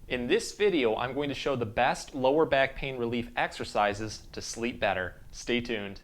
In this video, I'm going to show the best lower back pain relief exercises to sleep better. Stay tuned.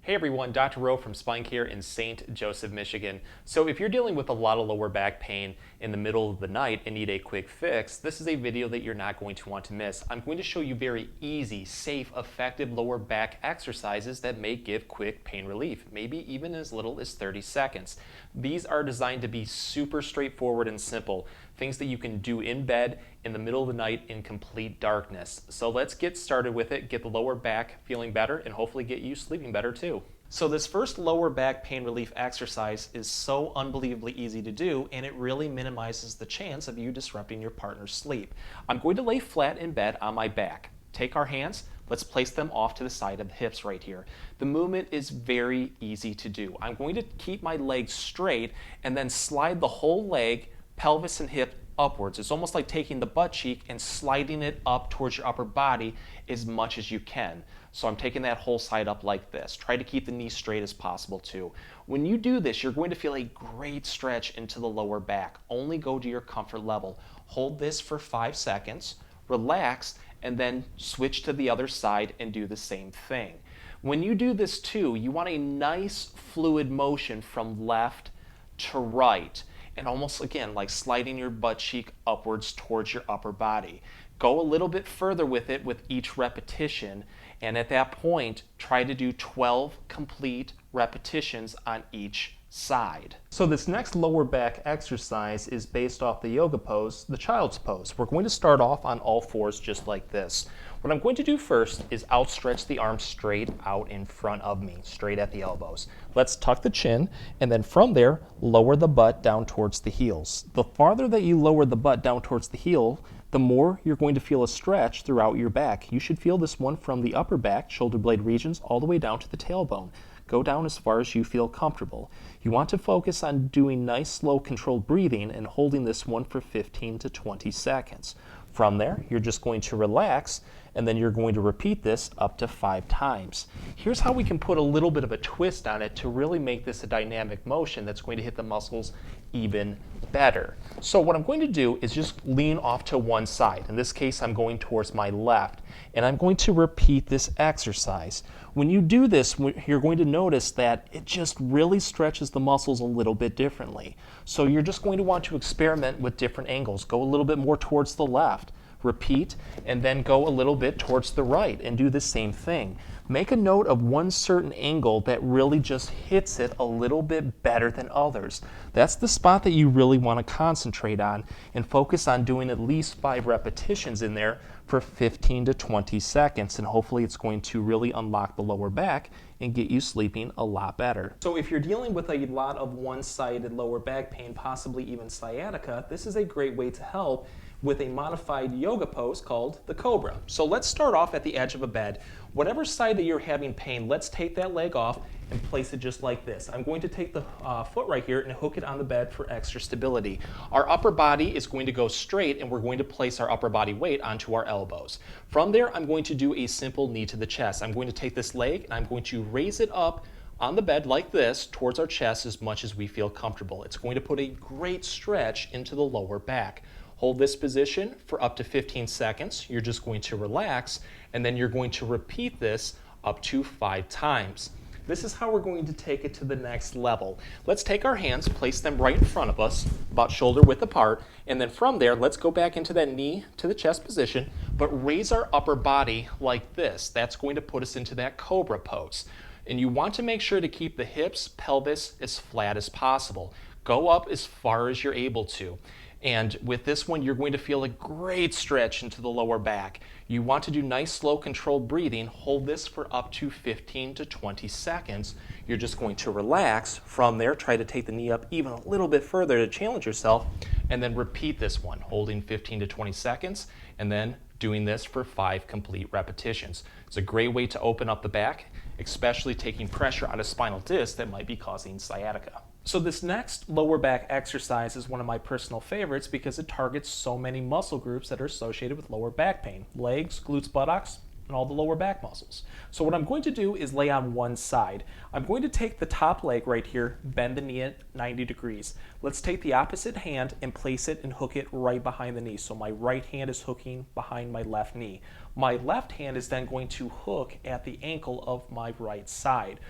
Hey everyone, Dr. Rowe from SpineCare in St. Joseph, Michigan. So if you're dealing with a lot of lower back pain in the middle of the night and need a quick fix, this is a video that you're not going to want to miss. I'm going to show you very easy, safe, effective lower back exercises that may give quick pain relief, maybe even as little as 30 seconds. These are designed to be super straightforward and simple, things that you can do in bed in the middle of the night in complete darkness. So let's get started with it, get the lower back feeling better, and hopefully get you sleeping better too. So this first lower back pain relief exercise is so unbelievably easy to do, and it really minimizes the chance of you disrupting your partner's sleep. I'm going to lay flat in bed on my back. Take our hands, let's place them off to the side of the hips right here. The movement is very easy to do. I'm going to keep my legs straight and then slide the whole leg, pelvis and hip upwards. It's almost like taking the butt cheek and sliding it up towards your upper body as much as you can. So I'm taking that whole side up like this. Try to keep the knee straight as possible too. When you do this, you're going to feel a great stretch into the lower back. Only go to your comfort level. Hold this for 5 seconds, relax, and then switch to the other side and do the same thing. When you do this too, you want a nice fluid motion from left to right, and almost again like sliding your butt cheek upwards towards your upper body. Go a little bit further with it with each repetition, and at that point try to do 12 complete repetitions on each side. So this next lower back exercise is based off the yoga pose, the child's pose. We're going to start off on all fours just like this. What I'm going to do first is outstretch the arms straight out in front of me, straight at the elbows. Let's tuck the chin, and then from there, lower the butt down towards the heels. The farther that you lower the butt down towards the heel, the more you're going to feel a stretch throughout your back. You should feel this one from the upper back, shoulder blade regions, all the way down to the tailbone. Go down as far as you feel comfortable. You want to focus on doing nice, slow, controlled breathing and holding this one for 15 to 20 seconds. From there, you're just going to relax, and then you're going to repeat this up to 5 times. Here's how we can put a little bit of a twist on it to really make this a dynamic motion that's going to hit the muscles even better. So what I'm going to do is just lean off to one side. In this case, I'm going towards my left, and I'm going to repeat this exercise. When you do this, you're going to notice that it just really stretches the muscles a little bit differently. So you're just going to want to experiment with different angles. Go a little bit more towards the left, repeat, and then go a little bit towards the right and do the same thing. Make a note of one certain angle that really just hits it a little bit better than others. That's the spot that you really want to concentrate on and focus on doing at least 5 repetitions in there for 15 to 20 seconds, and hopefully it's going to really unlock the lower back and get you sleeping a lot better. So if you're dealing with a lot of one-sided lower back pain, possibly even sciatica, this is a great way to help with a modified yoga pose called the Cobra. So let's start off at the edge of a bed. Whatever side that you're having pain, let's take that leg off and place it just like this. I'm going to take the foot right here and hook it on the bed for extra stability. Our upper body is going to go straight, and we're going to place our upper body weight onto our elbows. From there, I'm going to do a simple knee to the chest. I'm going to take this leg and I'm going to raise it up on the bed like this towards our chest as much as we feel comfortable. It's going to put a great stretch into the lower back. Hold this position for up to 15 seconds. You're just going to relax, and then you're going to repeat this up to 5 times. This is how we're going to take it to the next level. Let's take our hands, place them right in front of us, about shoulder width apart, and then from there, let's go back into that knee to the chest position, but raise our upper body like this. That's going to put us into that Cobra pose. And you want to make sure to keep the hips, pelvis as flat as possible. Go up as far as you're able to. And with this one, you're going to feel a great stretch into the lower back. You want to do nice, slow, controlled breathing. Hold this for up to 15 to 20 seconds. You're just going to relax. From there, try to take the knee up even a little bit further to challenge yourself, and then repeat this one, holding 15 to 20 seconds, and then doing this for 5 complete repetitions. It's a great way to open up the back, especially taking pressure out of spinal disc that might be causing sciatica. So this next lower back exercise is one of my personal favorites because it targets so many muscle groups that are associated with lower back pain. Legs, glutes, buttocks, and all the lower back muscles. So what I'm going to do is lay on one side. I'm going to take the top leg right here, bend the knee at 90 degrees. Let's take the opposite hand and place it and hook it right behind the knee. So my right hand is hooking behind my left knee. My left hand is then going to hook at the ankle of my right side.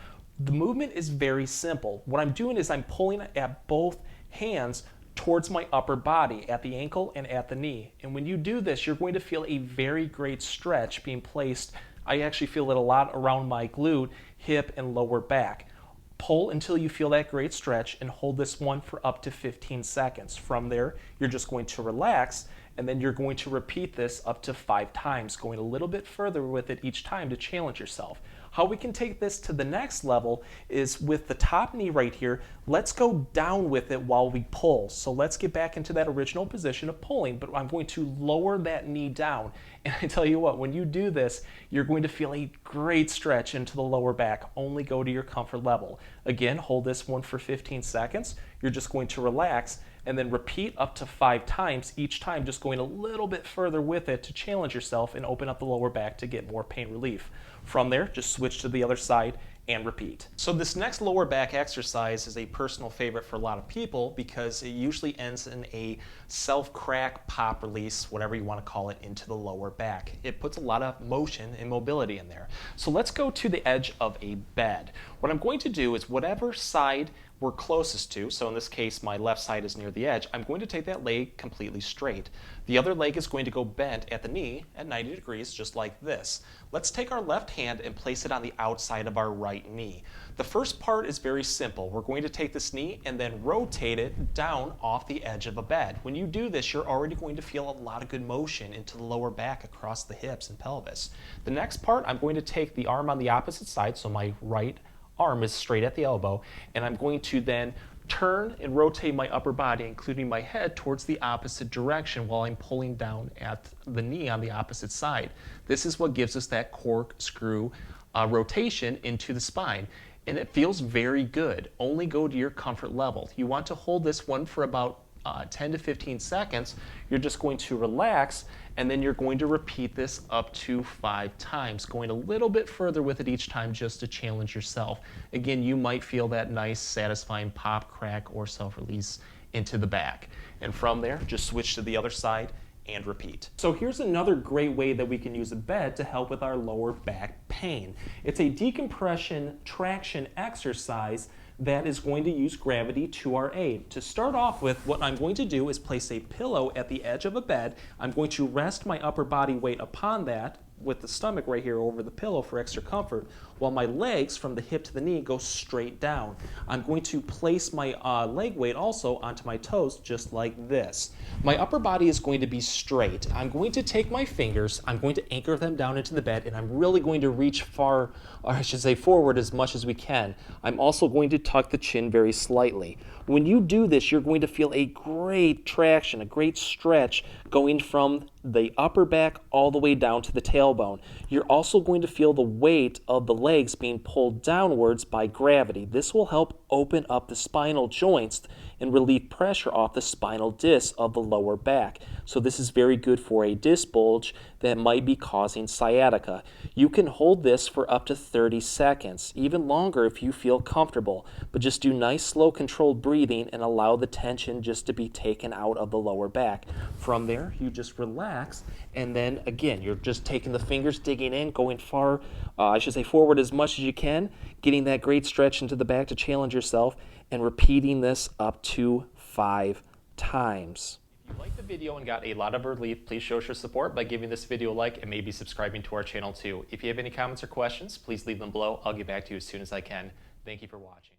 The movement is very simple. What I'm doing is I'm pulling at both hands towards my upper body at the ankle and at the knee. And when you do this, you're going to feel a very great stretch being placed. I actually feel it a lot around my glute, hip, and lower back. Pull until you feel that great stretch and hold this one for up to 15 seconds. From there, you're just going to relax, and then you're going to repeat this up to 5 times, going a little bit further with it each time to challenge yourself. How we can take this to the next level is with the top knee right here, let's go down with it while we pull. So let's get back into that original position of pulling, but I'm going to lower that knee down. And I tell you what, when you do this, you're going to feel a great stretch into the lower back. Only go to your comfort level. Again, hold this one for 15 seconds. You're just going to relax and then repeat up to 5 times, each time just going a little bit further with it to challenge yourself and open up the lower back to get more pain relief. From there, just switch to the other side and repeat. So this next lower back exercise is a personal favorite for a lot of people because it usually ends in a self-crack, pop release, whatever you want to call it, into the lower back. It puts a lot of motion and mobility in there. So let's go to the edge of a bed. What I'm going to do is whatever side we're closest to, so in this case my left side is near the edge, I'm going to take that leg completely straight. The other leg is going to go bent at the knee at 90 degrees, just like this. Let's take our left hand and place it on the outside of our right knee. The first part is very simple. We're going to take this knee and then rotate it down off the edge of a bed. When you do this, you're already going to feel a lot of good motion into the lower back across the hips and pelvis. The next part, I'm going to take the arm on the opposite side, so my right arm is straight at the elbow, and I'm going to then turn and rotate my upper body, including my head, towards the opposite direction while I'm pulling down at the knee on the opposite side. This is what gives us that corkscrew rotation into the spine, and it feels very good. Only go to your comfort level. You want to hold this one for about 10 to 15 seconds. You're just going to relax, and then you're going to repeat this up to 5 times, going a little bit further with it each time just to challenge yourself. Again, you might feel that nice, satisfying pop, crack, or self-release into the back. And from there, just switch to the other side and repeat. So here's another great way that we can use a bed to help with our lower back pain. It's a decompression traction exercise that is going to use gravity to our aid. To start off with, what I'm going to do is place a pillow at the edge of a bed. I'm going to rest my upper body weight upon that with the stomach right here over the pillow for extra comfort, while my legs from the hip to the knee go straight down. I'm going to place my leg weight also onto my toes just like this. My upper body is going to be straight. I'm going to take my fingers, I'm going to anchor them down into the bed, and I'm really going to reach far, or I should say forward as much as we can. I'm also going to tuck the chin very slightly. When you do this, you're going to feel a great traction, a great stretch going from the upper back all the way down to the tailbone. You're also going to feel the weight of the legs being pulled downwards by gravity. This will help open up the spinal joints and relieve pressure off the spinal disc of the lower back. So this is very good for a disc bulge that might be causing sciatica. You can hold this for up to 30 seconds, even longer if you feel comfortable, but just do nice, slow, controlled breathing and allow the tension just to be taken out of the lower back. From there, you just relax, and then again, you're just taking the fingers, digging in, going far, forward as much as you can, getting that great stretch into the back to challenge yourself, and repeating this up to 5 times. If you liked the video and got a lot of relief, please show us your support by giving this video a like and maybe subscribing to our channel too. If you have any comments or questions, please leave them below. I'll get back to you as soon as I can. Thank you for watching.